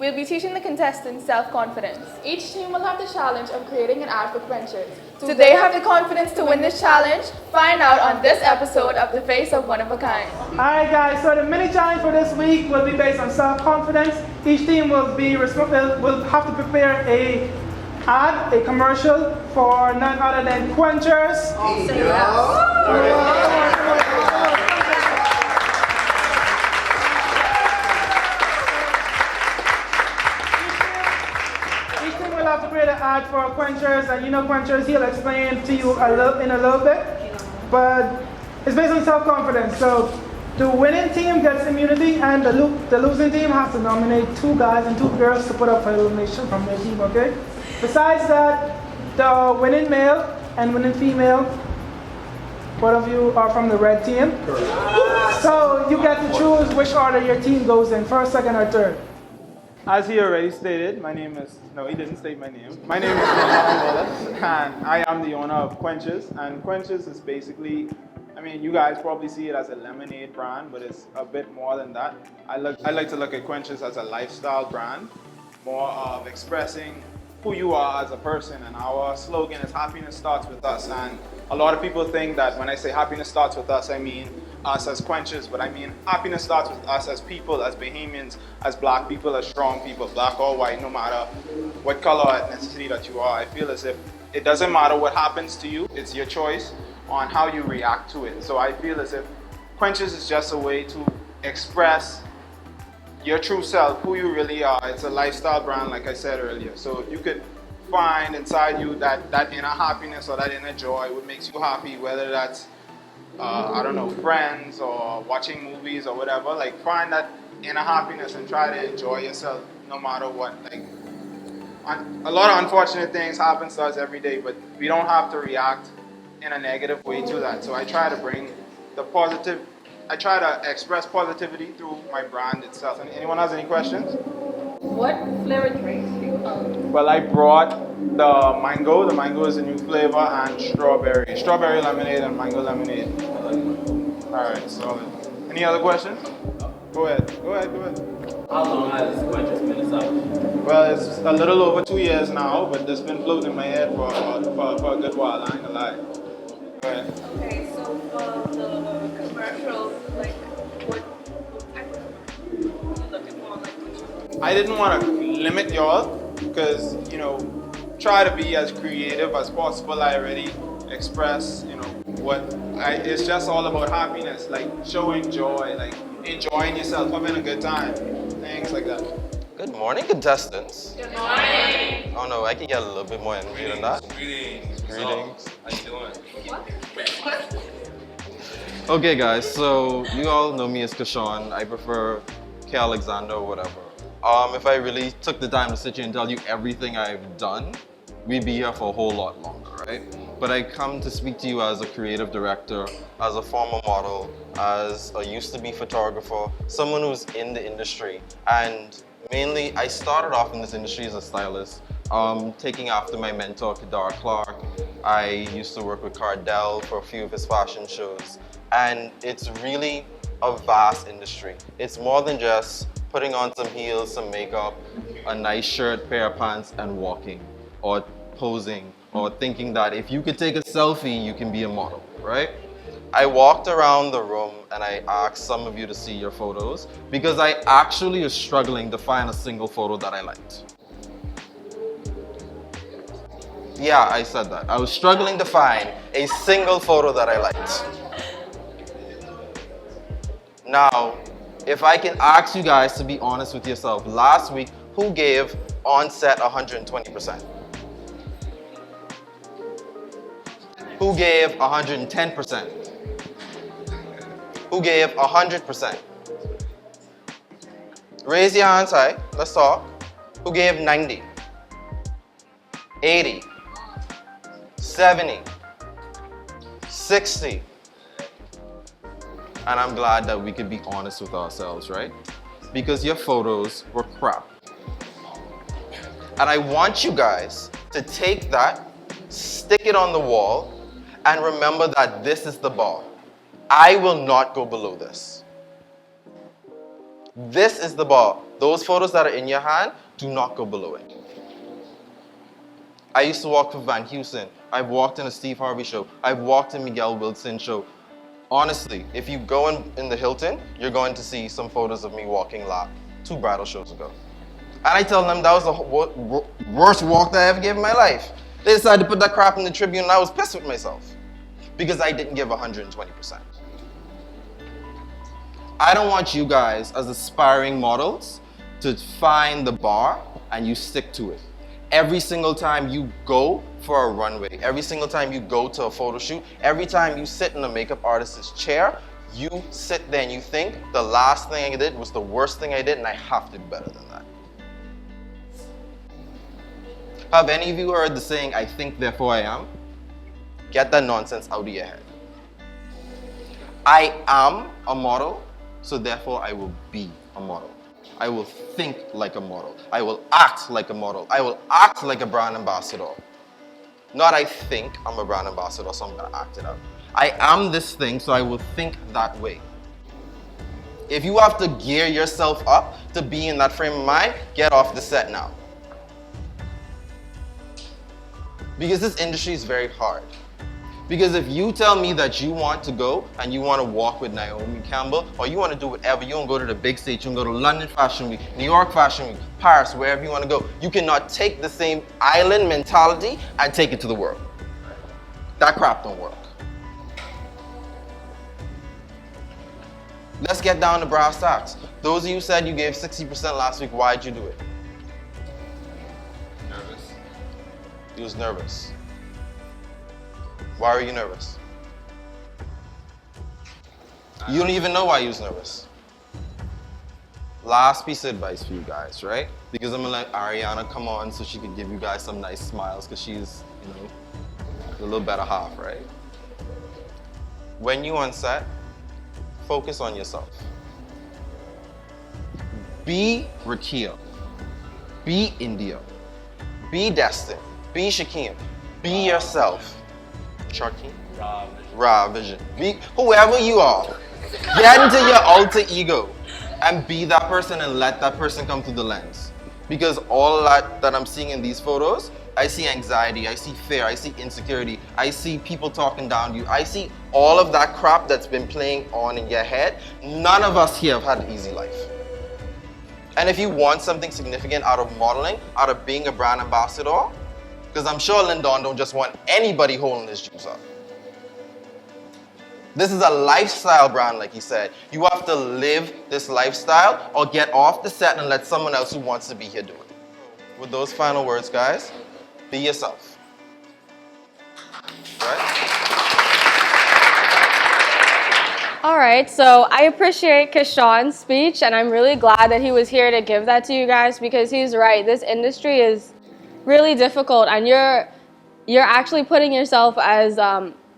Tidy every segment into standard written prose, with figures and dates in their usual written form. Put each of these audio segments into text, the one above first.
we'll be teaching the contestants self-confidence. Each team will have the challenge of creating an ad for quenchers. Do they have the confidence to win this challenge? Find out on this episode of The Face of Oneofakind. Alright guys, so the mini challenge for this week will be based on self-confidence. Each team will have to prepare a commercial for none other than quenchers. Each team will have to create an ad for quenchers, and you know quenchers, he'll explain to you in a little bit. But it's based on self-confidence. So the winning team gets immunity, and the losing team has to nominate 2 guys and 2 girls to put up for elimination from their team, okay? Besides that, the winning male and winning female, both of you are from the red team. So you get to choose which order your team goes in, first, second, or third. As he already stated, my name is, no, he didn't state my name. My name is Wallace, and I am the owner of Quenches. And Quenches is basically, I mean, you guys probably see it as a lemonade brand, but it's a bit more than that. I like to look at Quenches as a lifestyle brand, more of expressing who you are as a person. And our slogan is happiness starts with us. And a lot of people think that when I say happiness starts with us, I mean us as Quenches, but I mean happiness starts with us as people, as Bahamians, as black people, as strong people, black or white, no matter what color or ethnicity that you are. I feel as if it doesn't matter what happens to you, it's your choice on how you react to it. So I feel as if Quenches is just a way to express your true self, who you really are. It's a lifestyle brand, like I said earlier. So if you could find inside you that inner happiness or that inner joy, what makes you happy, whether that's I don't know, friends or watching movies or whatever, like find that inner happiness and try to enjoy yourself no matter what. Like a lot of unfortunate things happen to us every day, but we don't have to react in a negative way to that. So I try to bring the positive, I try to express positivity through my brand itself. And anyone has any questions? What flavored drinks do you own? Well, I brought the mango. The mango is a new flavor, and strawberry lemonade and mango lemonade. All right, so any other questions? Go ahead. How long has this quenchers been established? Well, it's a little over 2 years now, but it's been floating in my head for a good while, I ain't gonna lie. Go ahead. Okay, so for the commercials, like what type of commercial are you looking for? Like, I didn't want to limit y'all because, you know, try to be as creative as possible. I already expressed, you know, it's just all about happiness, like showing joy, like enjoying yourself, having a good time, things like that. Good morning, contestants. Good morning. Oh no, I can get a little bit more angry than that. Greetings. Greetings. How you doing? Okay guys, so you all know me as Kashawn. I prefer K. Alexander or whatever. If I really took the time to sit here and tell you everything I've done, we'd be here for a whole lot longer, right? But I come to speak to you as a creative director, as a former model, as a used-to-be photographer, someone who's in the industry. And mainly, I started off in this industry as a stylist, taking after my mentor, Kadar Clark. I used to work with Cardell for a few of his fashion shows. And it's really a vast industry. It's more than just putting on some heels, some makeup, a nice shirt, pair of pants, and walking, or posing, or thinking that if you could take a selfie, you can be a model, right? I walked around the room and I asked some of you to see your photos because I actually was struggling to find a single photo that I liked. Yeah, I said that. I was struggling to find a single photo that I liked. Now, if I can ask you guys to be honest with yourself, last week, who gave on set 120%? Who gave 110%? Who gave 100%? Raise your hands high, let's talk. Who gave 90? 80? 70? 60? And I'm glad that we could be honest with ourselves, right? Because your photos were crap. And I want you guys to take that, stick it on the wall, and remember that this is the bar. I will not go below this. This is the bar. Those photos that are in your hand, do not go below it. I used to walk for Van Heusen. I've walked in a Steve Harvey show. I've walked in Miguel Wilson show. Honestly, if you go in the Hilton, you're going to see some photos of me walking lap 2 bridal shows ago. And I tell them that was the worst walk that I ever gave in my life. They decided to put that crap in the Tribune and I was pissed with myself because I didn't give 120%. I don't want you guys as aspiring models to find the bar and you stick to it. Every single time you go for a runway, every single time you go to a photo shoot, every time you sit in a makeup artist's chair, you sit there and you think, the last thing I did was the worst thing I did and I have to do better than that. Have any of you heard the saying, I think therefore I am? Get that nonsense out of your head. I am a model, so therefore I will be a model. I will think like a model. I will act like a model. I will act like a brand ambassador. Not I think I'm a brand ambassador, so I'm gonna act it out. I am this thing, so I will think that way. If you have to gear yourself up to be in that frame of mind, get off the set now. Because this industry is very hard. Because if you tell me that you want to go and you want to walk with Naomi Campbell, or you want to do whatever, you want to go to the big stage, you want to go to London Fashion Week, New York Fashion Week, Paris, wherever you want to go, you cannot take the same island mentality and take it to the world. That crap don't work. Let's get down to brass tacks. Those of you said you gave 60% last week, why'd you do it? Nervous. You was nervous. Why were you nervous? You don't even know why you was nervous. Last piece of advice for you guys, right? Because I'm gonna let Ariana come on so she can give you guys some nice smiles because she's, you know, the little better half, right? When you on set, focus on yourself. Be Rakia. Be India. Be Destin. Be Shaquem. Be yourself. Sharky? Raw Vision. Be whoever you are. Get into your alter ego and be that person and let that person come through the lens. Because all that I'm seeing in these photos, I see anxiety, I see fear, I see insecurity, I see people talking down to you, I see all of that crap that's been playing on in your head. None of us here have had an easy life. And if you want something significant out of modeling, out of being a brand ambassador, because I'm sure Lyndon don't just want anybody holding his juice up. This is a lifestyle brand, like he said. You have to live this lifestyle or get off the set and let someone else who wants to be here do it. With those final words, guys, be yourself. Right? All right, so I appreciate Kishan's speech, and I'm really glad that he was here to give that to you guys because he's right. This industry is really difficult, and you're actually putting yourself as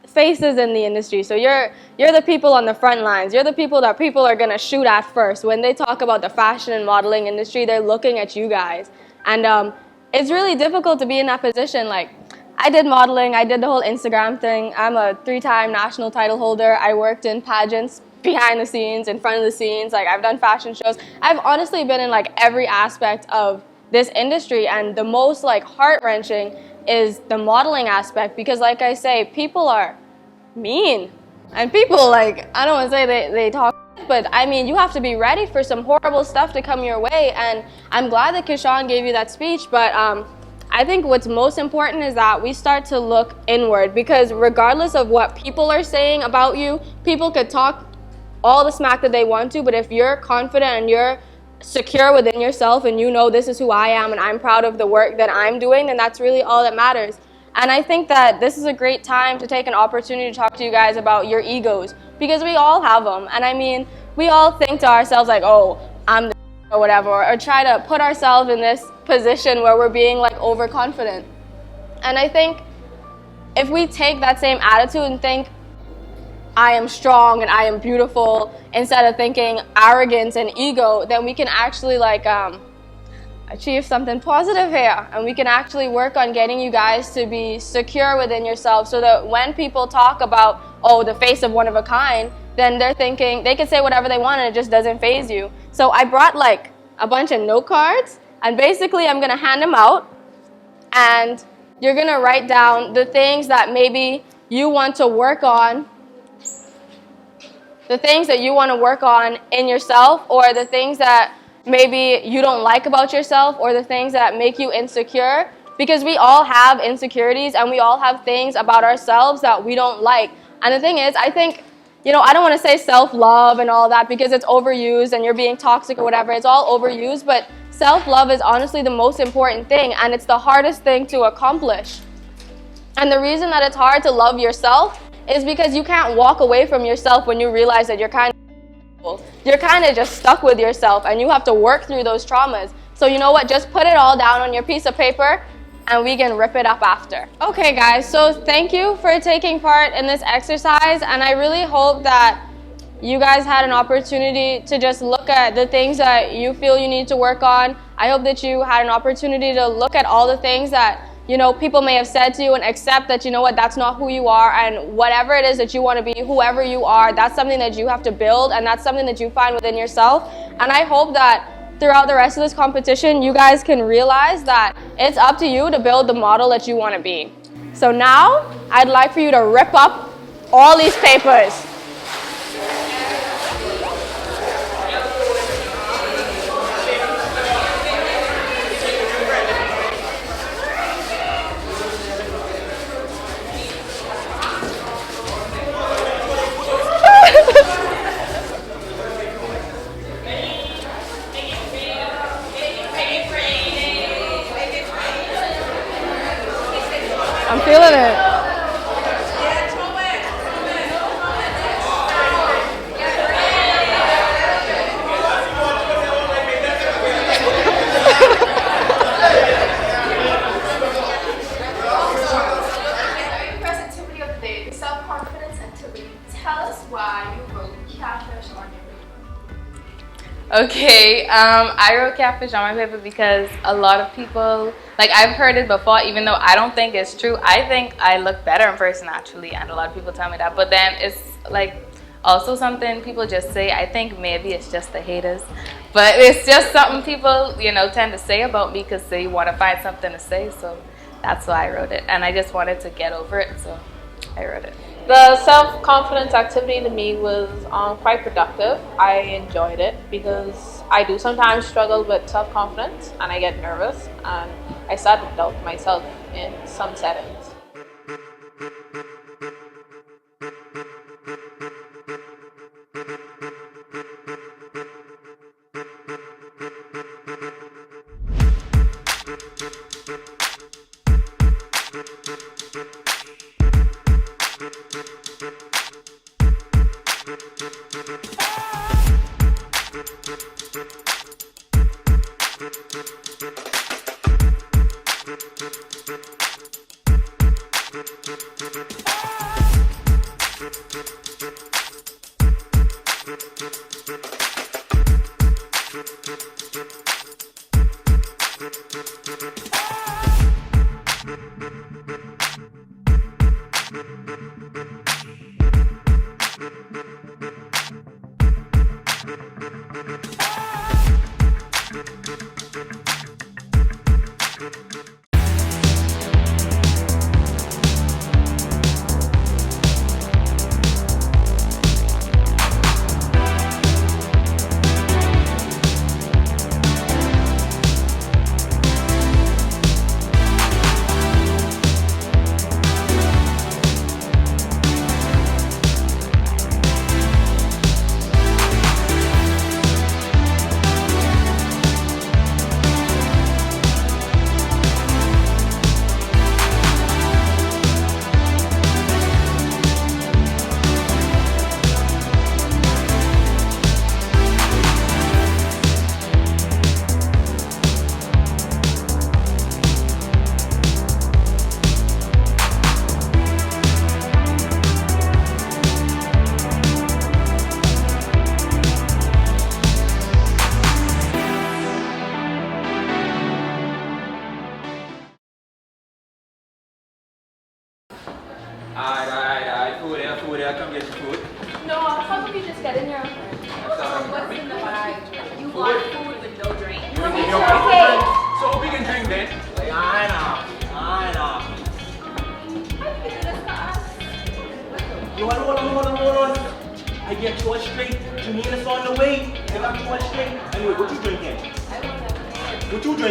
faces in the industry. So you're the people on the front lines. You're the people that people are gonna shoot at first. When they talk about the fashion and modeling industry, they're looking at you guys, and it's really difficult to be in that position. Like, I did modeling, I did the whole Instagram thing. I'm a 3-time national title holder. I worked in pageants, behind the scenes, in front of the scenes. Like, I've done fashion shows. I've honestly been in like every aspect of this industry, and the most like heart-wrenching is the modeling aspect because, like I say, people are mean, and people, like, I don't want to say they talk, but I mean, you have to be ready for some horrible stuff to come your way. And I'm glad that Kishan gave you that speech, but I think what's most important is that we start to look inward, because regardless of what people are saying about you, people could talk all the smack that they want to, but if you're confident and you're secure within yourself and you know this is who I am and I'm proud of the work that I'm doing, then that's really all that matters. And I think that this is a great time to take an opportunity to talk to you guys about your egos, because we all have them. And I mean, we all think to ourselves like, oh, I'm the or whatever, or try to put ourselves in this position where we're being like overconfident. And I think if we take that same attitude and think, I am strong and I am beautiful, instead of thinking arrogance and ego, then we can actually like achieve something positive here, and we can actually work on getting you guys to be secure within yourself, so that when people talk about, oh, the face of one of a kind, then they're thinking they can say whatever they want and it just doesn't faze you. So I brought like a bunch of note cards, and basically I'm gonna hand them out, and you're gonna write down the things that maybe you want to work on, the things that you want to work on in yourself, or the things that maybe you don't like about yourself, or the things that make you insecure, because we all have insecurities and we all have things about ourselves that we don't like. And the thing is, I think, I don't want to say self-love and all that because it's overused and you're being toxic or whatever. It's all overused, but self-love is honestly the most important thing, and it's the hardest thing to accomplish. And the reason that it's hard to love yourself is because you can't walk away from yourself when you realize that you're kind of just stuck with yourself and you have to work through those traumas. So you know what? Just put it all down on your piece of paper and we can rip it up after. Okay guys, so thank you for taking part in this exercise, and I really hope that you guys had an opportunity to just look at the things that you feel you need to work on. I hope that you had an opportunity to look at all the things that people may have said to you and accept that, that's not who you are, and whatever it is that you want to be, whoever you are, that's something that you have to build, and that's something that you find within yourself. And I hope that throughout the rest of this competition, you guys can realize that it's up to you to build the model that you want to be. So now, I'd like for you to rip up all these papers. I'm feeling it. First activity of the day, the self-confidence activity. Tell us why you wrote catfish on your paper. Okay, I wrote catfish on my paper because a lot of people, I've heard it before, even though I don't think it's true. I think I look better in person actually, and a lot of people tell me that. But then it's also something people just say. I think maybe it's just the haters, but it's just something people, tend to say about me because they want to find something to say. So that's why I wrote it, and I just wanted to get over it, so I wrote it. The self-confidence activity to me was quite productive. I enjoyed it because I do sometimes struggle with self-confidence and I get nervous, and I start to doubt myself in some settings.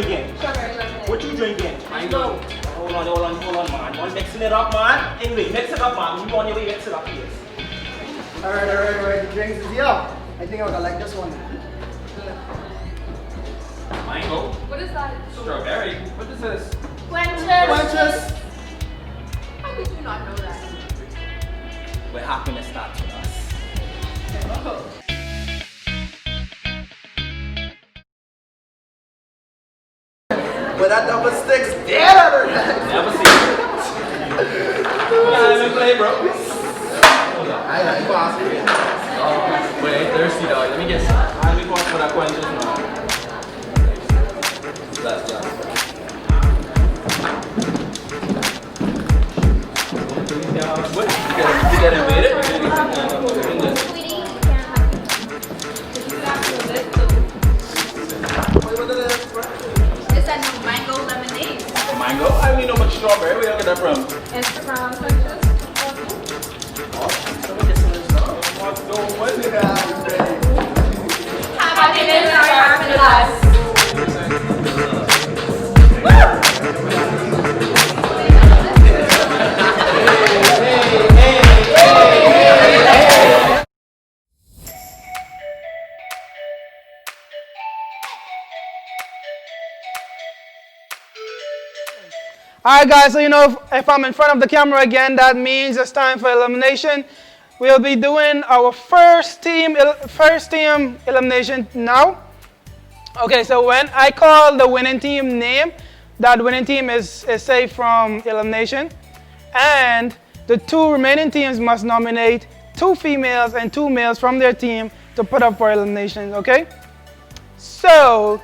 drinking? What you drinking? Mango. Hold on, man. You mixing it up, man? Anyway, mix it up, man. You on your way, mix it up, please. Alright. The drinks is here. I think I would like this one. Mango. What is that? Strawberry. What is this? Quenches. How did you not know that? Where happiness starts with us. But that double sticks dead under that. Never seen it. Can't even play, bro. I pass it. Oh, wait, thirsty dog. Let me get some. Let me pause for that quenches now. That's done. What? You get invaded? Is that no mango lemonade? Mango? I don't even know about strawberry. Where you get that from? Instagram pictures. Happiness starts with us. Alright guys, so you know if I'm in front of the camera again, that means it's time for elimination. We'll be doing our first team elimination now. Okay, so when I call the winning team name, that winning team is safe from elimination. And the two remaining teams must nominate 2 females and 2 males from their team to put up for elimination, okay? So,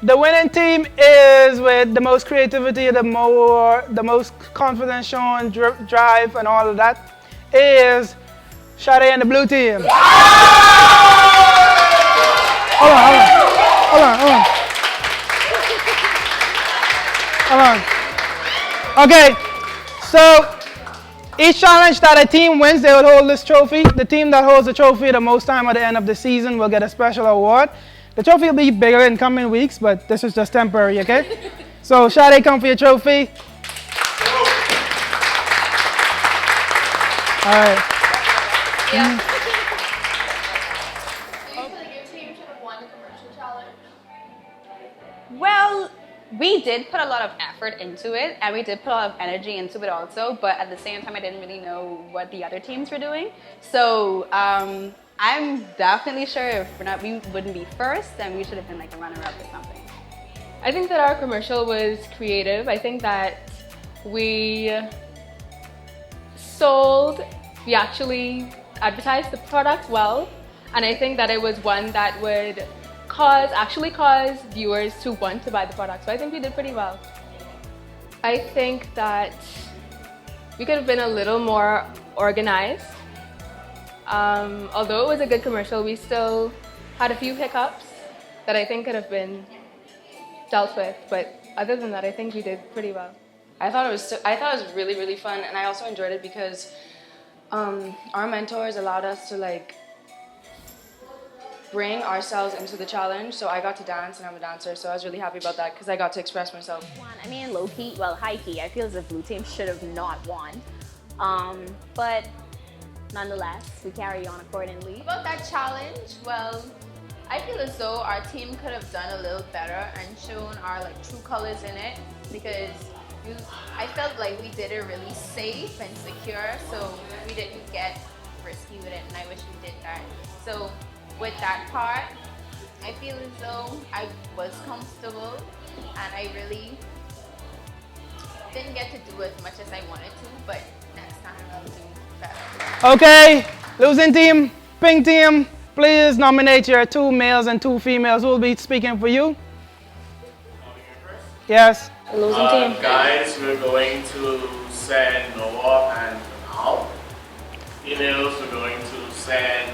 the winning team is with the most creativity, the most confidence showing, drive, and all of that is Sade and the blue team. Hold on. Okay, so each challenge that a team wins, they will hold this trophy. The team that holds the trophy the most time at the end of the season will get a special award. The trophy will be bigger in coming weeks, but this is just temporary, okay? So, Sade, come for your trophy. All right. Yeah. Do you feel like your team should have won the commercial challenge? Well, we did put a lot of effort into it, and we did put a lot of energy into it also, but at the same time, I didn't really know what the other teams were doing. So, I'm definitely sure if we wouldn't be first, then we should have been like a runner-up or something. I think that our commercial was creative. I think that we actually advertised the product well, and I think that it was one that would actually cause viewers to want to buy the product. So I think we did pretty well. I think that we could have been a little more organized. Although it was a good commercial, we still had a few hiccups that I think could have been dealt with. But other than that, I think we did pretty well. I thought it was really, really fun, and I also enjoyed it because our mentors allowed us to like bring ourselves into the challenge. So I got to dance, and I'm a dancer, so I was really happy about that because I got to express myself. I mean, low-key, well, high-key, I feel as if blue team should have not won. But nonetheless, we carry on accordingly. About that challenge, well, I feel as though our team could have done a little better and shown our like true colors in it, because I felt like we did it really safe and secure, so we didn't get risky with it, and I wish we did that. So with that part, I feel as though I was comfortable, and I really didn't get to do as much as I wanted to, but next time I'll do better. Okay, losing team, pink team, please nominate your 2 males and 2 females who will be speaking for you. Yes. Losing team. Guys, we're going to send Noah and Al. Females, we're going to send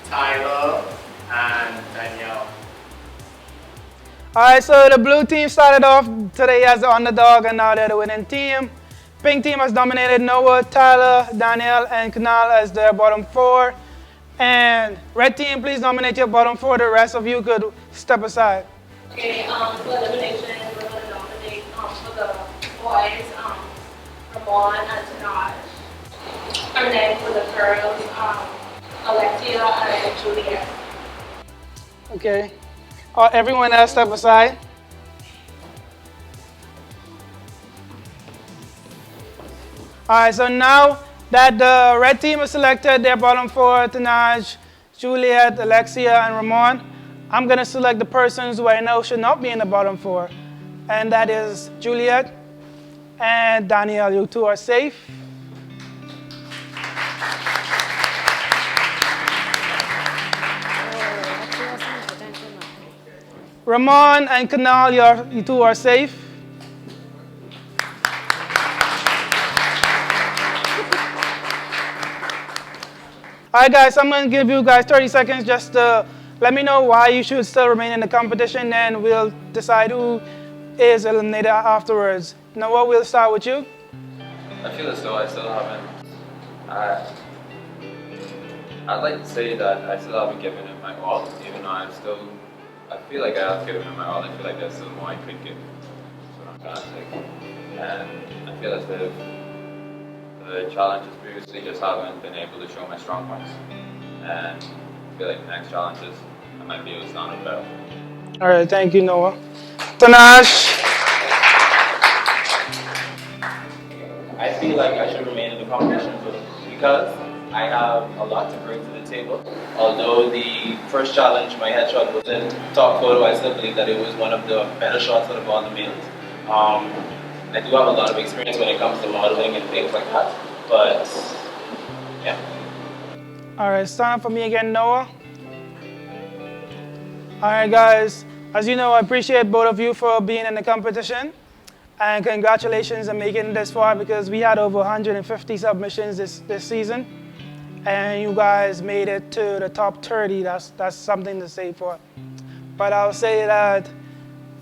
Tyler and Danielle. Alright, so the blue team started off today as the underdog, and now they're the winning team. Pink team has nominated Noah, Tyler, Danielle, and Kunal as their bottom 4. And red team, please nominate your bottom 4. The rest of you could step aside. Okay, for elimination, we're going to nominate for the boys, Ramon and Tanaj. And then for the girls, Alexia and Juliet. Okay. Everyone else step aside. All right, so now that the red team has selected their bottom four, Tanaj, Juliet, Alexia, and Ramon, I'm going to select the persons who I know should not be in the bottom four. And that is Juliet and Danielle. You two are safe. Ramon and Kanal, you two are safe. All right, guys, I'm going to give you guys 30 seconds just to let me know why you should still remain in the competition, and we'll decide who is eliminated afterwards. Noah, we'll start with you. I feel as though I still haven't. I'd like to say that I still haven't given it my all, even though I feel like I have given it my all. I feel like there's still more I could give. That's what I'm trying to say. And I feel as if the challenges previously just haven't been able to show my strong points. And I feel like the next challenges, I might be able to stand up better. All right, thank you, Noah. Tanash. I feel like I should remain in the competition because I have a lot to bring to the table. Although the first challenge, my headshot was in top photo, I still believe that it was one of the better shots out of all the males. I do have a lot of experience when it comes to modeling and things like that, but yeah. All right, stand up for me again, Noah. All right, guys, as you know, I appreciate both of you for being in the competition. And congratulations on making it this far, because we had over 150 submissions this season. And you guys made it to the top 30. That's something to say for. But I'll say that,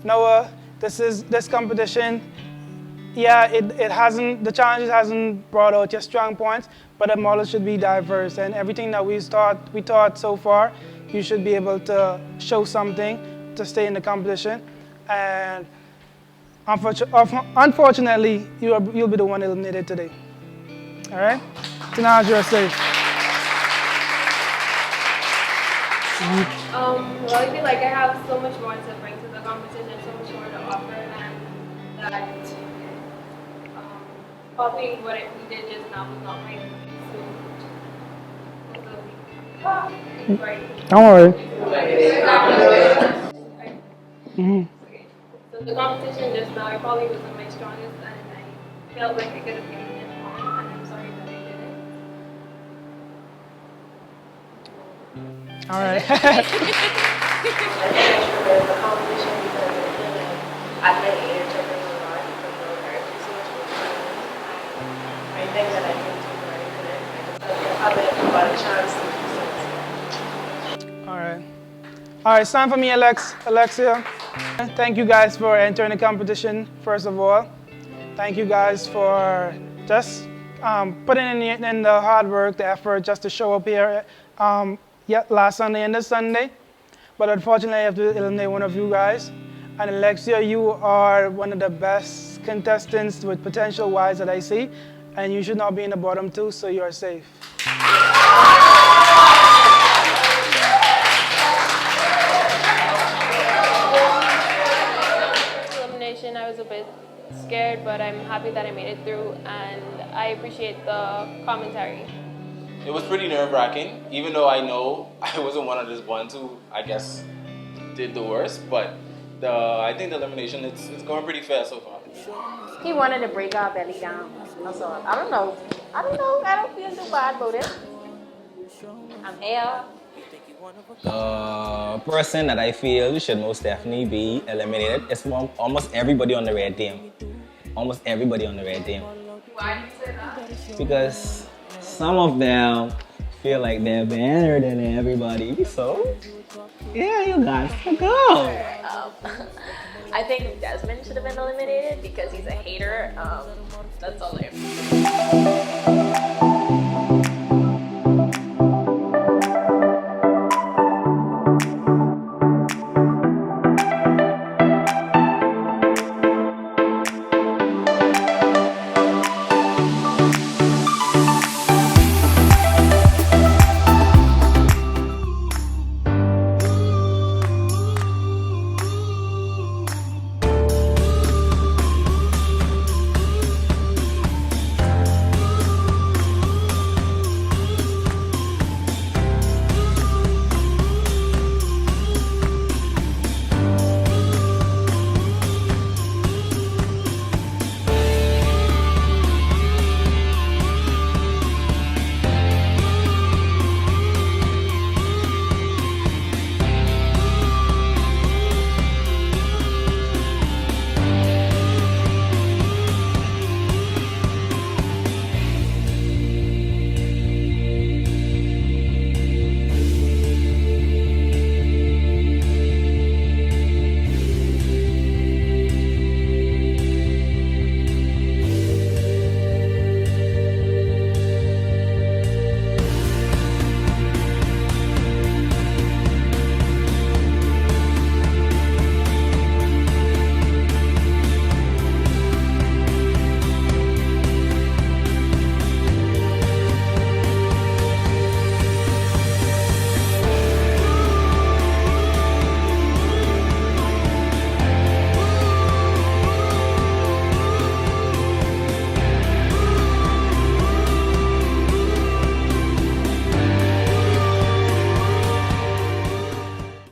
Noah, this competition, yeah, the challenges hasn't brought out your strong points, but the model should be diverse. And everything that we taught so far, you should be able to show something to stay in the competition. And unfortunately, you'll be the one eliminated today. All right? Tanaj, you're safe. Well, I feel like I have so much more to bring to the competition, so much more to offer, and that probably what we did just now was not my suit. Don't worry. So the competition just now, I probably wasn't my strongest, and I felt like I could have given it more, and I'm sorry that I didn't. All right. I think I should win the competition because I feel like I've been able to bring a lot from the characters, so much more fun. I think that I can do very good. I haven't got a chance to do so. All right. All right, it's time for me, Alexia. Thank you guys for entering the competition, first of all. Thank you guys for just putting in the hard work, the effort, just to show up here last Sunday and this Sunday. But unfortunately, I have to eliminate one of you guys. And Alexia, you are one of the best contestants with potential-wise that I see. And you should not be in the bottom two, so you are safe. Elimination, I was a bit scared, but I'm happy that I made it through, and I appreciate the commentary. It was pretty nerve-wracking, even though I know I wasn't one of those ones who, I guess, did the worst, but I think the elimination, it's going pretty fast so far. He wanted to break our belly down. That's all. I don't know. I don't feel too bad about it. I'm here. The person that I feel should most definitely be eliminated is almost everybody on the red team. Almost everybody on the red team. Why do you say that? Because some of them feel like they're better than everybody, so yeah, you guys to go. I think Desmond should have been eliminated because he's a hater. That's all I have.